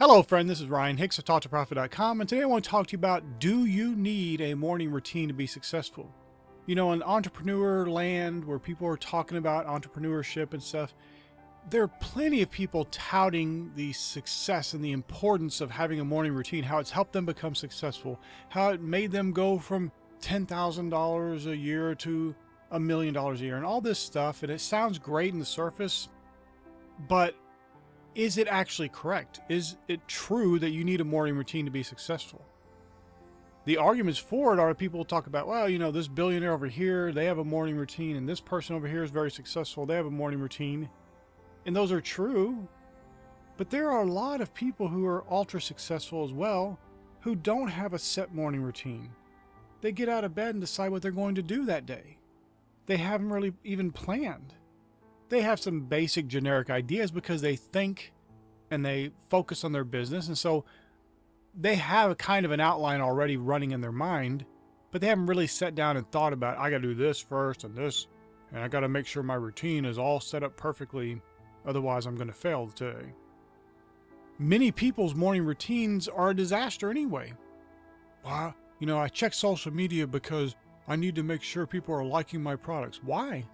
Hello, friend. This is Ryan Hicks of TalkToProfit.com, and today I want to talk to you about, do you need a morning routine to be successful? You know, in entrepreneur land where people are talking about entrepreneurship and stuff, there are plenty of people touting the success and the importance of having a morning routine, how it's helped them become successful, how it made them go from $10,000 a year to $1 million a year, and all this stuff. And it sounds great in the surface, but is it actually correct? Is it true that you need a morning routine to be successful? The arguments for it are people talk about, well, you know, this billionaire over here, they have a morning routine, and this person over here is very successful, they have a morning routine. And those are true, but there are a lot of people who are ultra successful as well who don't have a set morning routine. They get out of bed and decide what they're going to do that day. They haven't really even planned. They have some basic generic ideas because they think and they focus on their business. And so they have a kind of an outline already running in their mind, but they haven't really sat down and thought about, I got to do this first and this, and I got to make sure my routine is all set up perfectly. Otherwise, I'm going to fail today. Many people's morning routines are a disaster anyway. Well, you know, I check social media because I need to make sure people are liking my products. Why?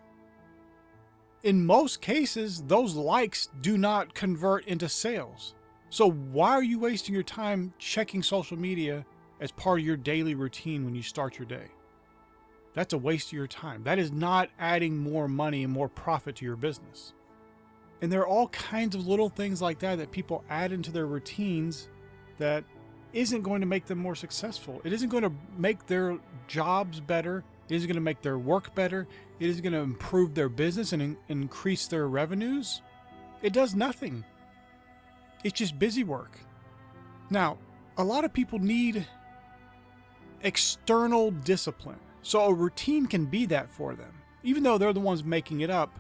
In most cases, those likes do not convert into sales. So why are you wasting your time checking social media as part of your daily routine when you start your day? That's a waste of your time. That is not adding more money and more profit to your business. And there are all kinds of little things like that that people add into their routines that isn't going to make them more successful. It isn't going to make their jobs better. It isn't going to make their work better. It isn't going to improve their business and increase their revenues. It does nothing. It's just busy work. Now, a lot of people need external discipline. So a routine can be that for them. Even though they're the ones making it up,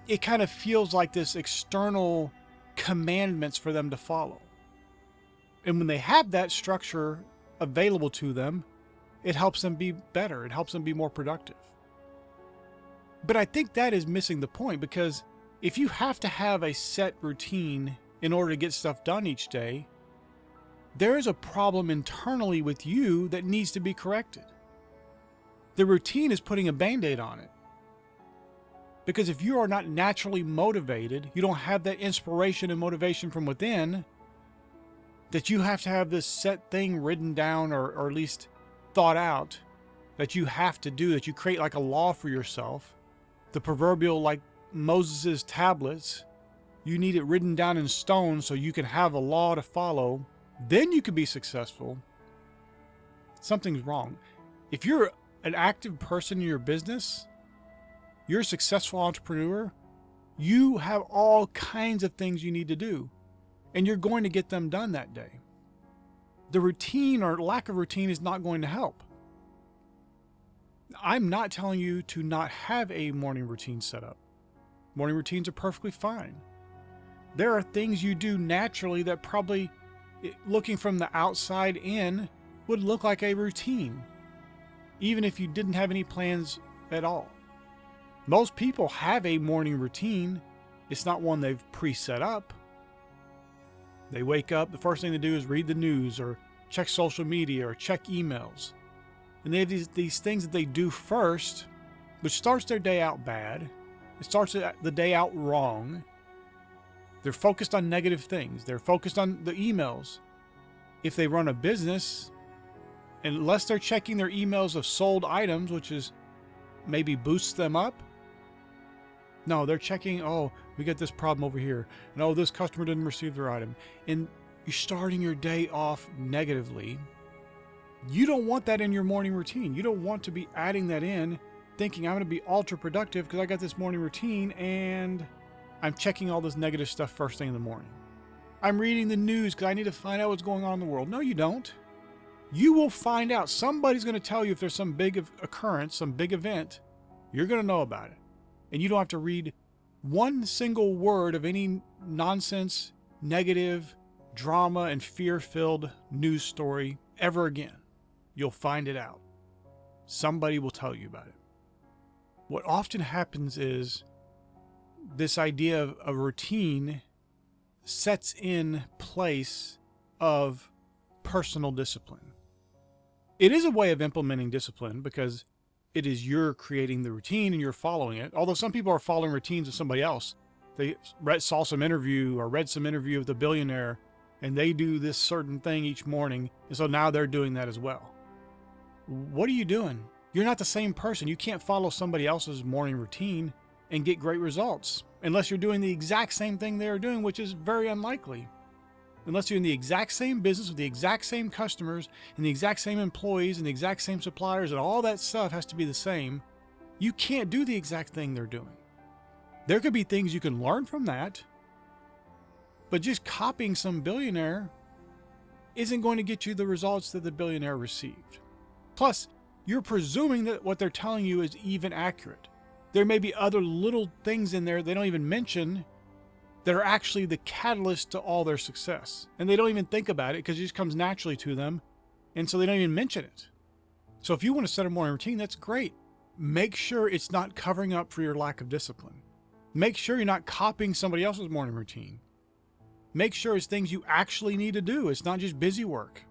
it kind of feels like this external commandments for them to follow. And when they have that structure available to them, it helps them be better. It helps them be more productive. But I think that is missing the point, because if you have to have a set routine in order to get stuff done each day, there is a problem internally with you that needs to be corrected. The routine is putting a Band-Aid on it. Because if you are not naturally motivated, you don't have that inspiration and motivation from within, that you have to have this set thing written down or at least thought out that you have to do, that you create like a law for yourself, the proverbial like Moses's tablets, you need it written down in stone so you can have a law to follow, then you can be successful. Something's wrong. If you're an active person in your business, you're a successful entrepreneur, you have all kinds of things you need to do, and you're going to get them done that day. The routine or lack of routine is not going to help. I'm not telling you to not have a morning routine set up. Morning routines are perfectly fine. There are things you do naturally that probably, looking from the outside in, would look like a routine, even if you didn't have any plans at all. Most people have a morning routine. It's not one they've pre-set up. They wake up, the first thing they do is read the news or check social media or check emails. And they have these things that they do first, which starts their day out bad. It starts the day out wrong. They're focused on negative things. They're focused on the emails. If they run a business, unless they're checking their emails of sold items, which is maybe boosts them up, no, they're checking, oh, we got this problem over here. And oh, this customer didn't receive their item. And you're starting your day off negatively. You don't want that in your morning routine. You don't want to be adding that in, thinking I'm going to be ultra productive because I got this morning routine and I'm checking all this negative stuff first thing in the morning. I'm reading the news because I need to find out what's going on in the world. No, you don't. You will find out. Somebody's going to tell you if there's some big occurrence, some big event. You're going to know about it. And you don't have to read one single word of any nonsense, negative, drama, and fear-filled news story ever again. You'll find it out. Somebody will tell you about it. What often happens is this idea of a routine sets in place of personal discipline. It is a way of implementing discipline because it is you're creating the routine and you're following it. Although some people are following routines of somebody else. They saw some interview or read some interview with a billionaire and they do this certain thing each morning. And so now they're doing that as well. What are you doing? You're not the same person. You can't follow somebody else's morning routine and get great results unless you're doing the exact same thing they're doing, which is very unlikely. Unless you're in the exact same business with the exact same customers and the exact same employees and the exact same suppliers and all that stuff has to be the same, you can't do the exact thing they're doing. There could be things you can learn from that, but just copying some billionaire isn't going to get you the results that the billionaire received. Plus, you're presuming that what they're telling you is even accurate. There may be other little things in there they don't even mention that are actually the catalyst to all their success. And they don't even think about it because it just comes naturally to them. And so they don't even mention it. So if you want to set a morning routine, that's great. Make sure it's not covering up for your lack of discipline. Make sure you're not copying somebody else's morning routine. Make sure it's things you actually need to do. It's not just busy work.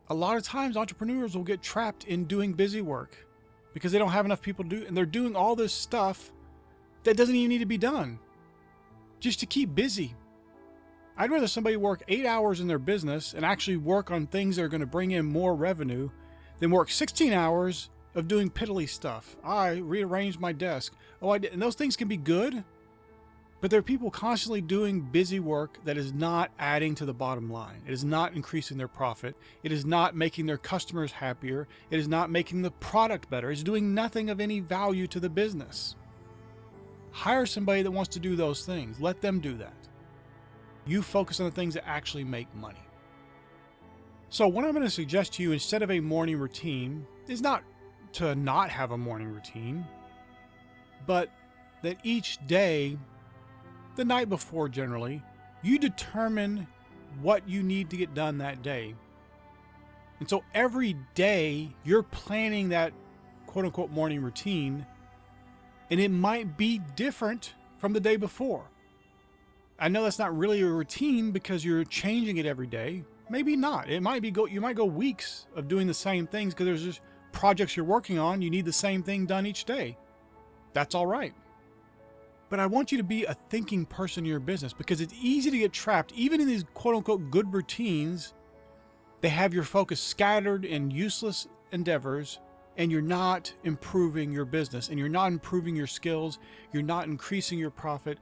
A lot of times entrepreneurs will get trapped in doing busy work because they don't have enough people to do, and they're doing all this stuff that doesn't even need to be done just to keep busy. I'd rather somebody work 8 hours in their business and actually work on things that are going to bring in more revenue than work 16 hours of doing piddly stuff. I rearranged my desk. Oh, I did. And those things can be good, but there are people constantly doing busy work that is not adding to the bottom line. It is not increasing their profit. It is not making their customers happier. It is not making the product better. It's doing nothing of any value to the business. Hire somebody that wants to do those things. Let them do that. You focus on the things that actually make money. So what I'm going to suggest to you instead of a morning routine is not to not have a morning routine, but that each day, the night before generally, you determine what you need to get done that day. And so every day you're planning that quote unquote morning routine, and it might be different from the day before. I know that's not really a routine because you're changing it every day. Maybe not. It might be you might go weeks of doing the same things because there's just projects you're working on. You need the same thing done each day. That's all right. But I want you to be a thinking person in your business because it's easy to get trapped. Even in these quote unquote good routines, they have your focus scattered in useless endeavors, and you're not improving your business and you're not improving your skills. You're not increasing your profit.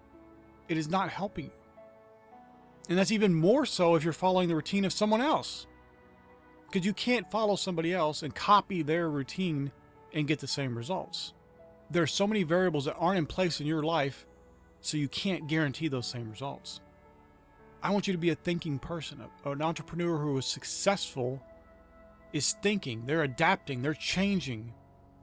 It is not helping you. And that's even more so if you're following the routine of someone else, because you can't follow somebody else and copy their routine and get the same results. There are so many variables that aren't in place in your life, so you can't guarantee those same results. I want you to be a thinking person. An entrepreneur who is successful is thinking, they're adapting, they're changing,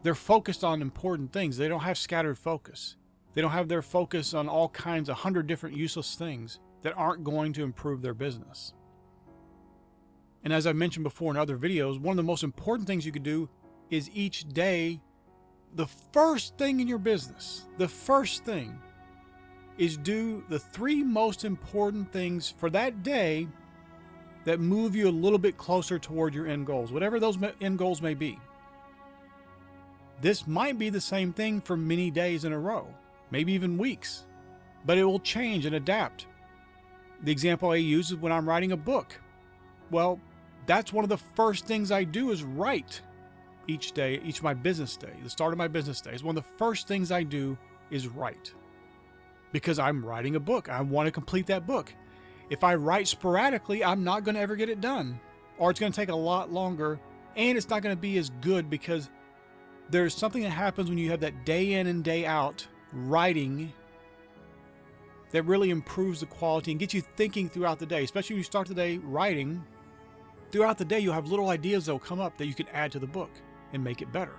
they're focused on important things. They don't have scattered focus. They don't have their focus on all kinds of 100 different useless things that aren't going to improve their business. And as I mentioned before in other videos, one of the most important things you could do is each day, the first thing in your business, the first thing is do the 3 most important things for that day that move you a little bit closer toward your end goals, whatever those end goals may be. This might be the same thing for many days in a row, maybe even weeks, but it will change and adapt. The example I use is when I'm writing a book. Well, that's one of the first things I do is write each day, each of my business day. The start of my business day is one of the first things I do is write, because I'm writing a book. I want to complete that book. If I write sporadically, I'm not going to ever get it done, or it's going to take a lot longer, and it's not going to be as good because there's something that happens when you have that day in and day out writing that really improves the quality and gets you thinking throughout the day. Especially when you start the day writing, throughout the day you'll have little ideas that will come up that you can add to the book and make it better.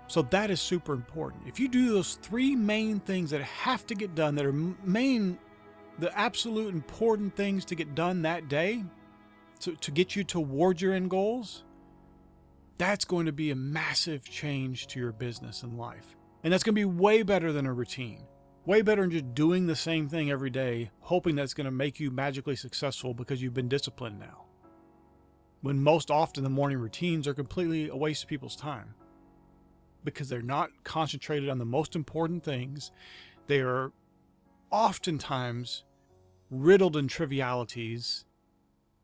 So that is super important. If you do those 3 main things that have to get done, that are the absolute important things to get done that day to get you towards your end goals, that's going to be a massive change to your business and life. And that's going to be way better than a routine. Way better than just doing the same thing every day, hoping that's going to make you magically successful because you've been disciplined now. When most often the morning routines are completely a waste of people's time because they're not concentrated on the most important things. They are oftentimes riddled in trivialities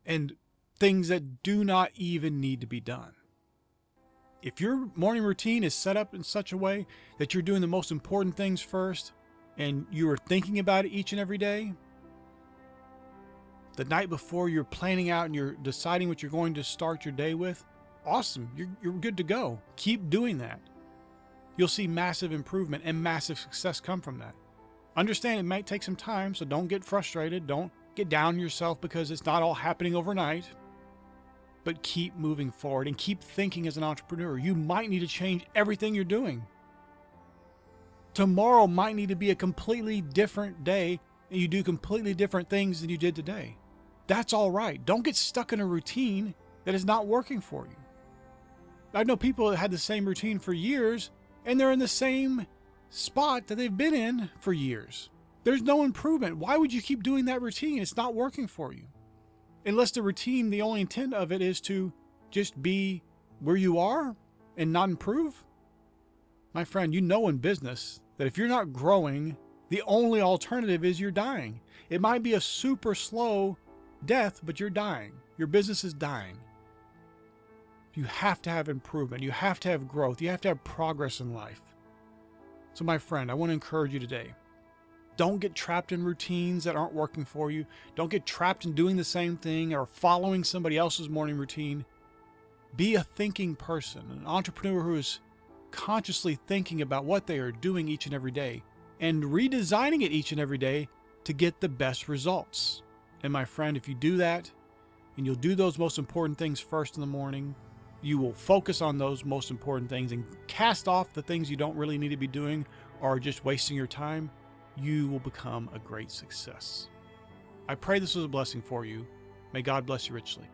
and things that do not even need to be done. If your morning routine is set up in such a way that you're doing the most important things first and you are thinking about it each and every day, the night before you're planning out and you're deciding what you're going to start your day with, awesome, you're good to go. Keep doing that. You'll see massive improvement and massive success come from that. Understand it might take some time, so don't get frustrated. Don't get down on yourself because it's not all happening overnight. But keep moving forward and keep thinking as an entrepreneur. You might need to change everything you're doing. Tomorrow might need to be a completely different day and you do completely different things than you did today. That's all right. Don't get stuck in a routine that is not working for you. I know people that had the same routine for years and they're in the same spot that they've been in for years. There's no improvement. Why would you keep doing that routine? It's not working for you. Unless the routine, the only intent of it is to just be where you are and not improve. My friend, you know in business that if you're not growing, the only alternative is you're dying. It might be a super slow death, but you're dying. Your business is dying. You have to have improvement. You have to have growth. You have to have progress in life. So my friend, I want to encourage you today. Don't get trapped in routines that aren't working for you. Don't get trapped in doing the same thing or following somebody else's morning routine. Be a thinking person, an entrepreneur who is consciously thinking about what they are doing each and every day and redesigning it each and every day to get the best results. And my friend, if you do that and you'll do those most important things first in the morning, you will focus on those most important things and cast off the things you don't really need to be doing or are just wasting your time, you will become a great success. I pray this was a blessing for you. May God bless you richly.